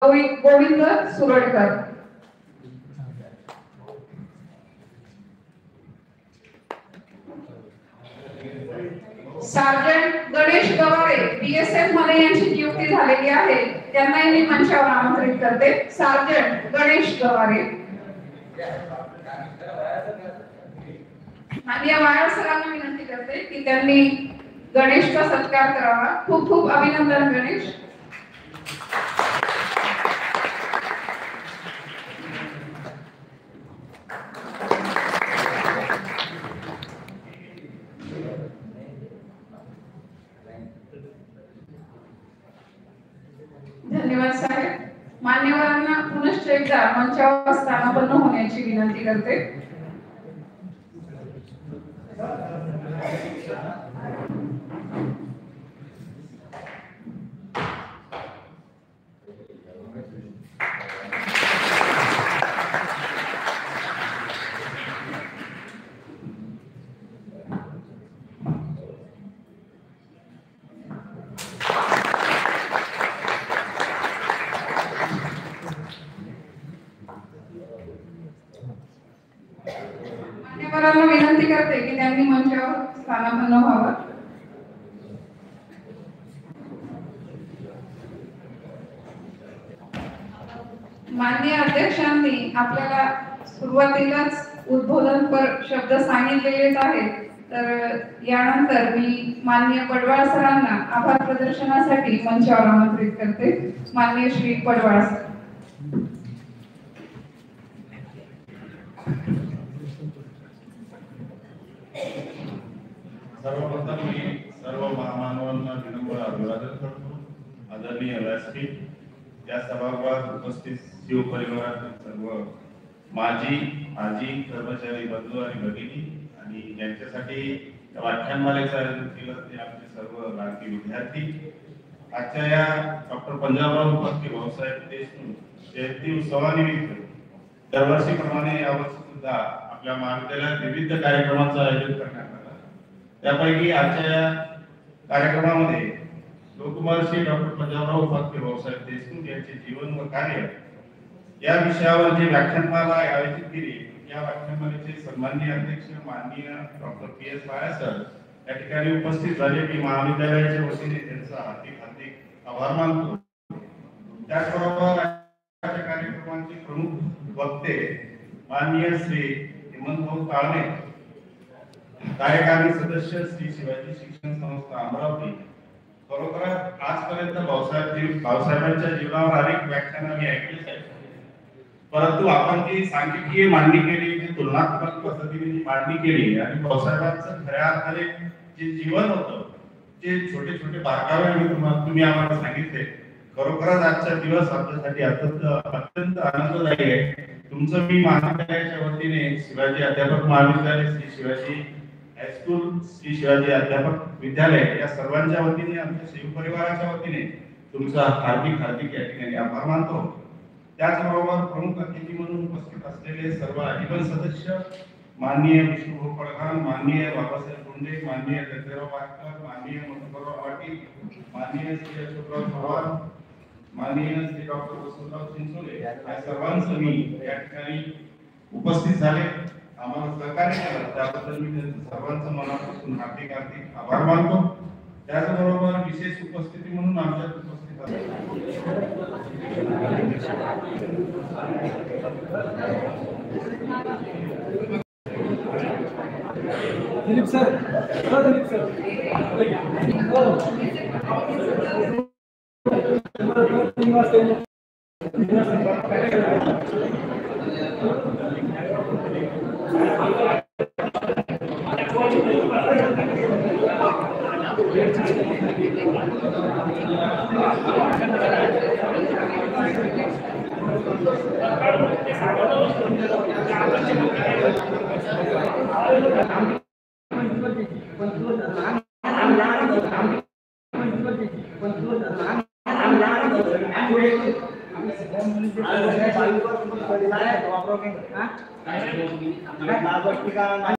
Govind Suradkar, sergeant Ganesh Gaware BSF मध्ये यांची नियुक्ती झालेली आहे, त्यांनाही मी मंचावर आमंत्रित करते. सार्जंट गणेश गवारे. आणि या वायर सरांना विनंती करते की त्यांनी गणेशचा सत्कार करावा. खूप खूप अभिनंदन गणेश. धन्यवाद साहेब. मान्यवरांना पुनश्च एकदा मंचावर स्थानापन्न होण्याची विनंती करते. मान्यवरांना विनंती करते की त्यांनी मंचावर स्थानापन्न व्हावं. माननीय अध्यक्षांनी आपल्याला सुरुवातीलाच उद्बोधनपर शब्द सांगितलेलेच आहेत, तर यानंतर मी माननीय पडवाळ सरांना आभार प्रदर्शनासाठी मंचावर आमंत्रित करते. माननीय श्री पडवाळ सर. सर्वप्रथम मी सर्व महामानवांना विनम्र अभिवादन करतो. आदरणीय व्यासपीठ, या सभागृहात उपस्थित शिव परिवारातील सर्व माजी आजी कर्मचारी बंधू आणि भगिनी आणि ज्यांच्यासाठी व्याख्यानमालेचं आयोजन केलं ते आमचे सर्व लाडके विद्यार्थी. आजच्या या डॉक्टर पंजाबराव फटके भाऊसाहेब देशमुख जयंती उत्सवानिमित्त दरवर्षीप्रमाणे यावर्षी सुद्धा आपल्या महाविद्यालयात विविध कार्यक्रमांचं आयोजन करण्यात आलं. त्यापैकी आजच्या या कार्यक्रमामध्ये लोकमहर्षी डॉक्टर पंजाबराव फटके भाऊसाहेब देशमुख यांचे जीवन व कार्य या विषयावर जे व्याख्यानमाला आयोजित केली, या व्याख्यानमालेचे सन्माननीय अध्यक्ष माननीय डॉक्टर PS वाया सर या ठिकाणी उपस्थित झाले. मी महाविद्यालयाच्या वतीने त्यांचा हार्दिक आभार मानतो. त्याचबरोबर कार्यक्रमांचे प्रमुख वक्ते माननीय श्री हेमंत भाऊ काळणे, कार्यकारी सदस्य श्री शिवाजी शिक्षण संस्था अमरावती. खरोखरच आजपर्यंत भाऊसाहेबांच्या जीवनावर अनेक व्याख्यानं मी ऐकलीच आहेत, परंतु आपण जी सांख्यिकीय मांडणी केली, जी तुलनात्मक पद्धतीने जी मांडणी केली आणि भाऊसाहेबांचं खऱ्या अर्थाने जे जीवन होतं, जे छोटे छोटे बारकावे तुम्ही आम्हाला सांगितले, खरोखरच आजचा दिवस आमच्यासाठी अत्यंत आनंददायी आहे. तुमचं मी महाविद्यालयाच्या वतीने शिवाजी अध्यापक महाविद्यालय, श्री शिवाजी हायस्कूल, श्री शिवाजी अध्यापक विद्यालय या सर्वांच्या वतीने, आमच्या शिव परिवाराच्या वतीने तुमचा हार्दिक या ठिकाणी आभार मानतो. त्याचबरोबर प्रमुख अतिथी म्हणून उपस्थित असलेले सर्व अधिवन सदस्य माननीय विष्णुभाऊ पडघाण, माननीय बाबासाहेब गुंडे, माननीय दत्तराव पाटकर, माननीय मधुकरराव पाटील, माननीय श्री अशोकराव चव्हाण, माननीय श्री डॉक्टर वसंतराव चिंचोले या सर्वांचं मी या ठिकाणी उपस्थित झाले, आम्हाला सहकार्य केलं, त्याबद्दल मी त्यांचं सर्वांचं मनापासून हार्दिक आभार मानतो. त्याचबरोबर विशेष उपस्थिती म्हणून आमच्यात उपस्थित दिलीप सर, दिलीप सर,